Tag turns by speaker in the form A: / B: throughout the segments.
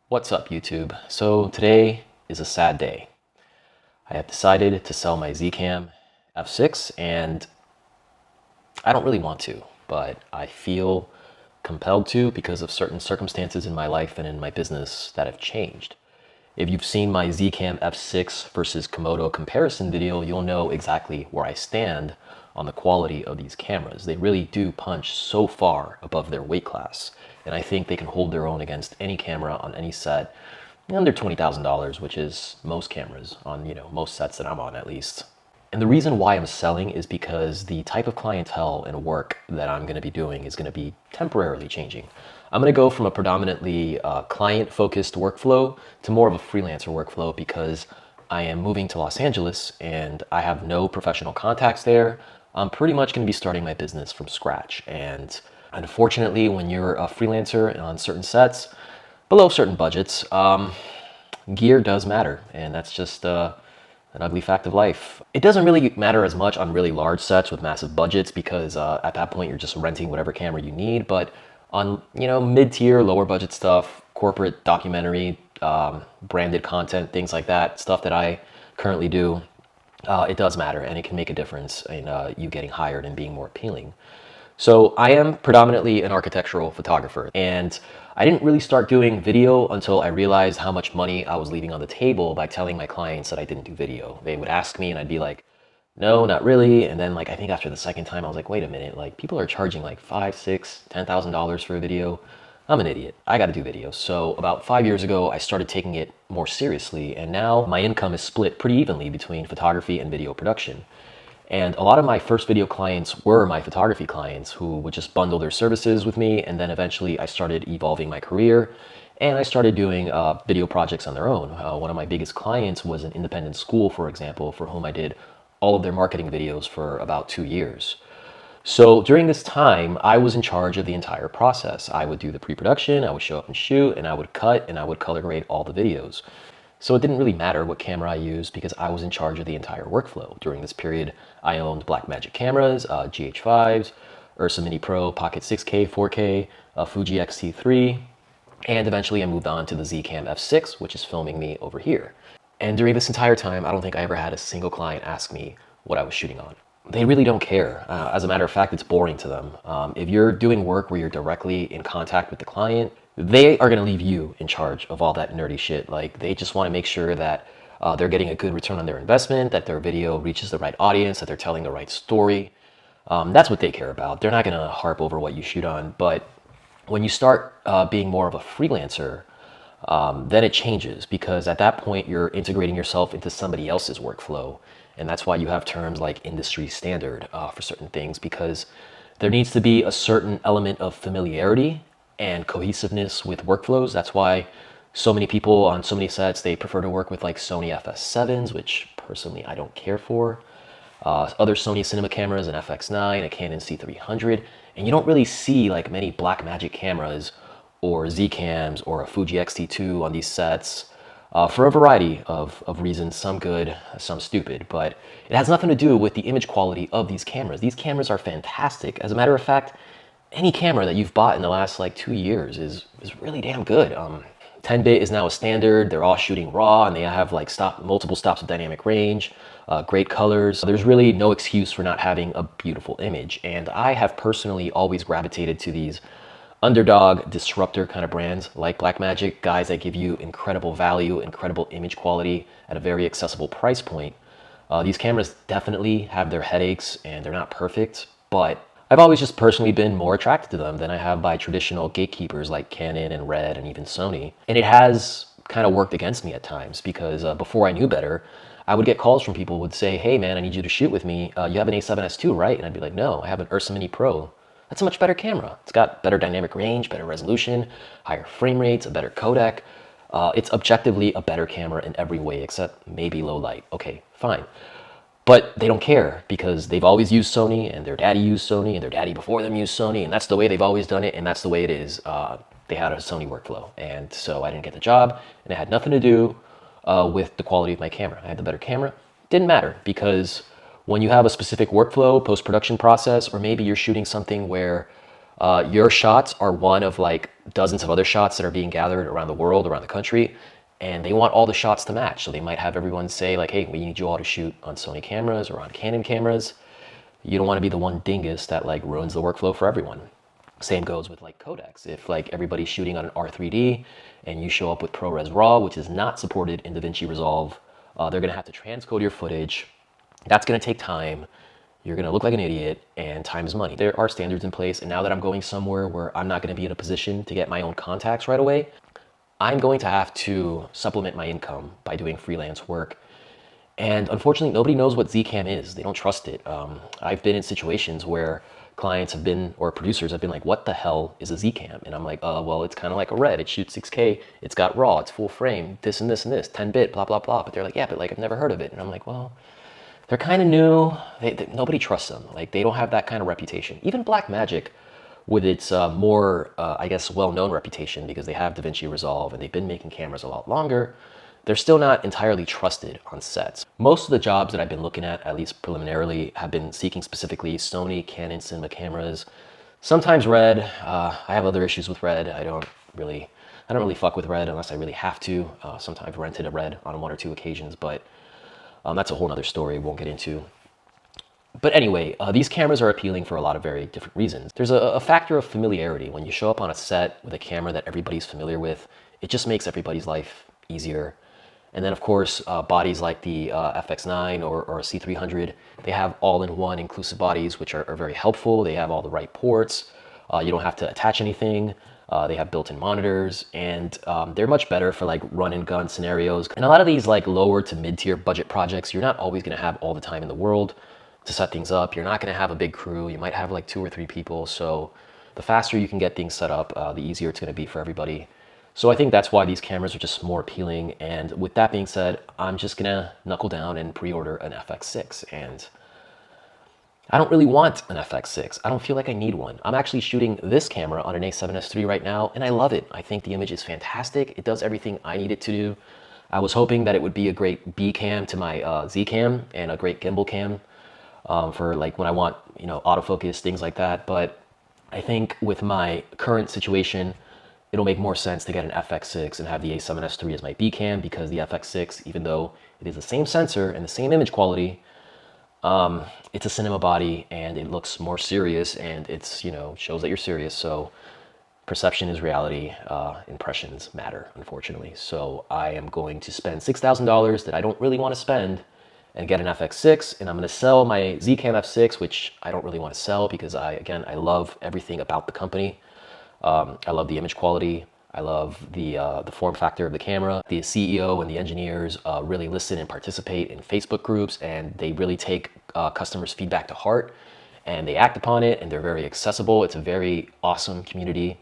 A: What's up, YouTube? So today is a sad day. I have decided to sell my ZCAM F6 and I don't really want to, but I feel compelled to because of certain circumstances in my life and in my business that have changed. If you've seen my ZCAM F6 versus Komodo comparison video, you'll know exactly where I stand on the quality of these cameras. They really do punch so far above their weight class, and I think they can hold their own against any camera on any set under $20,000, which is most cameras on, most sets that I'm on at least. And the reason why I'm selling is because the type of clientele and work that I'm going to be doing is going to be temporarily changing. I'm going to go from a predominantly client-focused workflow to more of a freelancer workflow because I am moving to Los Angeles and I have no professional contacts there. I'm pretty much going to be starting my business from scratch. And unfortunately, when you're a freelancer on certain sets, below certain budgets, gear does matter. And that's just an ugly fact of life. It doesn't really matter as much on really large sets with massive budgets because at that point you're just renting whatever camera you need. But on mid-tier, lower budget stuff, corporate documentary, branded content, things like that, stuff that I currently do, it does matter and it can make a difference in you getting hired and being more appealing. So I am predominantly an architectural photographer, and I didn't really start doing video until I realized how much money I was leaving on the table by telling my clients that I didn't do video. They would ask me and I'd be like, no, not really. And then I think after the second time I was like, wait a minute, people are charging like $5, $6, $10,000 for a video. I'm an idiot. I got to do videos. So about 5 years ago, I started taking it more seriously, and now my income is split pretty evenly between photography and video production. And a lot of my first video clients were my photography clients who would just bundle their services with me. And then eventually I started evolving my career and I started doing video projects on their own. One of my biggest clients was an independent school, for example, for whom I did all of their marketing videos for about 2 years. So during this time, I was in charge of the entire process. I would do the pre-production, I would show up and shoot, and I would cut and I would color grade all the videos. So it didn't really matter what camera I used because I was in charge of the entire workflow. During this period, I owned Blackmagic cameras, GH5s, Ursa Mini Pro, Pocket 6K, 4K, Fuji X-T3, and eventually I moved on to the ZCAM F6, which is filming me over here. And during this entire time, I don't think I ever had a single client ask me what I was shooting on. They really don't care. As a matter of fact, it's boring to them. If you're doing work where you're directly in contact with the client, they are going to leave you in charge of all that nerdy shit. They just want to make sure that they're getting a good return on their investment, that their video reaches the right audience, that they're telling the right story. That's what they care about. They're not going to harp over what you shoot on. But when you start being more of a freelancer, then it changes because at that point you're integrating yourself into somebody else's workflow. And that's why you have terms like industry standard for certain things, because there needs to be a certain element of familiarity and cohesiveness with workflows. That's why so many people on so many sets, they prefer to work with Sony FX7s, which personally I don't care for. Other Sony cinema cameras, an FX9, a Canon C300, and you don't really see many Blackmagic cameras or ZCAMs or a Fuji X-T2 on these sets for a variety of reasons, some good, some stupid, but it has nothing to do with the image quality of these cameras. These cameras are fantastic. As a matter of fact, any camera that you've bought in the last 2 years is really damn good. 10-bit is now a standard. They're all shooting RAW and they have multiple stops of dynamic range, great colors. There's really no excuse for not having a beautiful image. And I have personally always gravitated to these underdog disruptor kind of brands like Blackmagic, guys that give you incredible value, incredible image quality at a very accessible price point. These cameras definitely have their headaches and they're not perfect, but I've always just personally been more attracted to them than I have by traditional gatekeepers like Canon and Red and even Sony. And it has kind of worked against me at times because before I knew better, I would get calls from people who would say, hey man, I need you to shoot with me. You have an A7S II, right? And I'd be like, no, I have an Ursa Mini Pro. That's a much better camera. It's got better dynamic range, better resolution, higher frame rates, a better codec. It's objectively a better camera in every way except maybe low light. Okay, fine. But they don't care because they've always used Sony and their daddy used Sony and their daddy before them used Sony, and that's the way they've always done it and that's the way it is. They had a Sony workflow, and so I didn't get the job, and it had nothing to do with the quality of my camera. I had the better camera. Didn't matter because when you have a specific workflow, post-production process, or maybe you're shooting something where Your shots are one of like dozens of other shots that are being gathered around the world, around the country, and they want all the shots to match. So they might have everyone say like, hey, we need you all to shoot on Sony cameras or on Canon cameras. You don't want to be the one dingus that like ruins the workflow for everyone. Same goes with like codecs. If like everybody's shooting on an R3D and you show up with ProRes RAW, which is not supported in DaVinci Resolve, they're gonna have to transcode your footage. That's gonna take time. You're gonna look like an idiot, and time is money. There are standards in place, and now that I'm going somewhere where I'm not gonna be in a position to get my own contacts right away, I'm going to have to supplement my income by doing freelance work. And unfortunately, nobody knows what ZCAM is. They don't trust it. I've been in situations where clients have been, or producers have been like, what the hell is a ZCAM? And I'm like, well, it's kind of like a Red. It shoots 6K, it's got RAW, it's full frame, this and this and this, 10-bit, blah, blah, blah. But they're like, yeah, but like, I've never heard of it. And I'm like, well, they're kind of new. Nobody trusts them. Like, they don't have that kind of reputation. Even Blackmagic, with its more, I guess, well-known reputation because they have DaVinci Resolve and they've been making cameras a lot longer, they're still not entirely trusted on sets. Most of the jobs that I've been looking at least preliminarily, have been seeking specifically Sony, Canon, cinema cameras. Sometimes Red. I have other issues with Red. I don't really fuck with Red unless I really have to. Sometimes I've rented a Red on 1 or 2 occasions, but that's a whole other story. Won't get into. But anyway, these cameras are appealing for a lot of very different reasons. There's a factor of familiarity. When you show up on a set with a camera that everybody's familiar with, it just makes everybody's life easier. And then of course, bodies like the FX9 or C300, they have all-in-one inclusive bodies, which are very helpful. They have all the right ports. You don't have to attach anything. They have built-in monitors, and they're much better for like run and gun scenarios. And a lot of these like lower to mid-tier budget projects, you're not always gonna have all the time in the world to set things up. You're not gonna have a big crew. You might have like 2 or 3 people. So the faster you can get things set up, the easier it's gonna be for everybody. So I think that's why these cameras are just more appealing. And with that being said, I'm just gonna knuckle down and pre-order an FX6. And I don't really want an FX6. I don't feel like I need one. I'm actually shooting this camera on an A7S III right now, and I love it. I think the image is fantastic. It does everything I need it to do. I was hoping that it would be a great B cam to my ZCAM and a great gimbal cam for like when I want, you know, autofocus, things like that. But I think with my current situation, it'll make more sense to get an FX6 and have the A7S III as my B cam, because the FX6, even though it is the same sensor and the same image quality, it's a cinema body and it looks more serious, and it's, you know, shows that you're serious. So perception is reality. Impressions matter, unfortunately. So I am going to spend $6,000 that I don't really want to spend and get an FX6, and I'm going to sell my ZCAM F6, which I don't really want to sell because I love everything about the company. I love the image quality. I love the form factor of the camera. The CEO and the engineers really listen and participate in Facebook groups, and they really take customers' feedback to heart, and they act upon it, and they're very accessible. It's a very awesome community,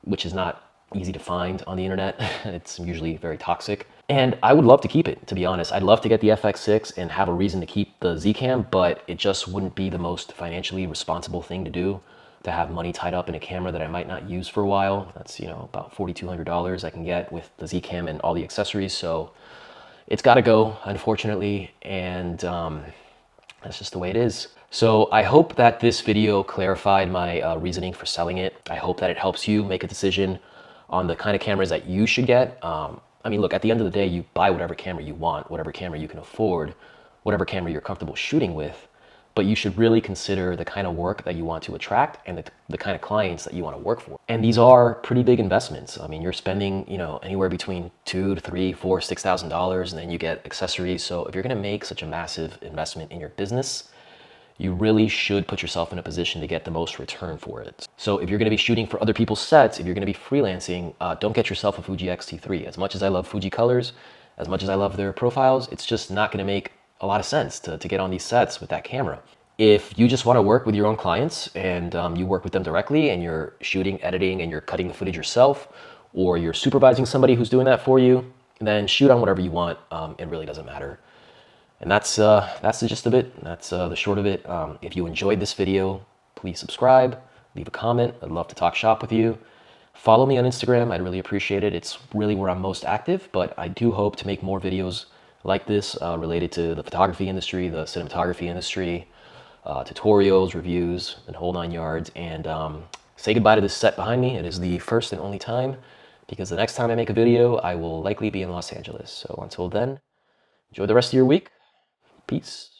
A: which is not easy to find on the internet. It's usually very toxic. And I would love to keep it, to be honest. I'd love to get the FX6 and have a reason to keep the ZCAM, but it just wouldn't be the most financially responsible thing to do, to have money tied up in a camera that I might not use for a while. That's, you know, about $4,200 I can get with the ZCAM and all the accessories. So it's got to go, unfortunately, and that's just the way it is. So I hope that this video clarified my reasoning for selling it. I hope that it helps you make a decision on the kind of cameras that you should get. I mean, look, at the end of the day, you buy whatever camera you want, whatever camera you can afford, whatever camera you're comfortable shooting with, but you should really consider the kind of work that you want to attract and the kind of clients that you want to work for. And these are pretty big investments. I mean, you're spending, you know, anywhere between $2,000 to $3,000, $4,000, $6,000, and then you get accessories. So if you're going to make such a massive investment in your business, you really should put yourself in a position to get the most return for it. So if you're going to be shooting for other people's sets, if you're going to be freelancing, don't get yourself a Fuji X-T3. As much as I love Fuji colors, as much as I love their profiles, it's just not going to make a lot of sense to get on these sets with that camera. If you just want to work with your own clients and you work with them directly and you're shooting, editing, and you're cutting the footage yourself, or you're supervising somebody who's doing that for you, then shoot on whatever you want. It really doesn't matter. And that's the gist of it. That's the short of it. If you enjoyed this video, please subscribe, leave a comment. I'd love to talk shop with you. Follow me on Instagram. I'd really appreciate it. It's really where I'm most active, but I do hope to make more videos like this related to the photography industry, the cinematography industry, tutorials, reviews, and whole 9 yards, and say goodbye to this set behind me. It is the first and only time, because the next time I make a video, I will likely be in Los Angeles. So until then, enjoy the rest of your week. Peace.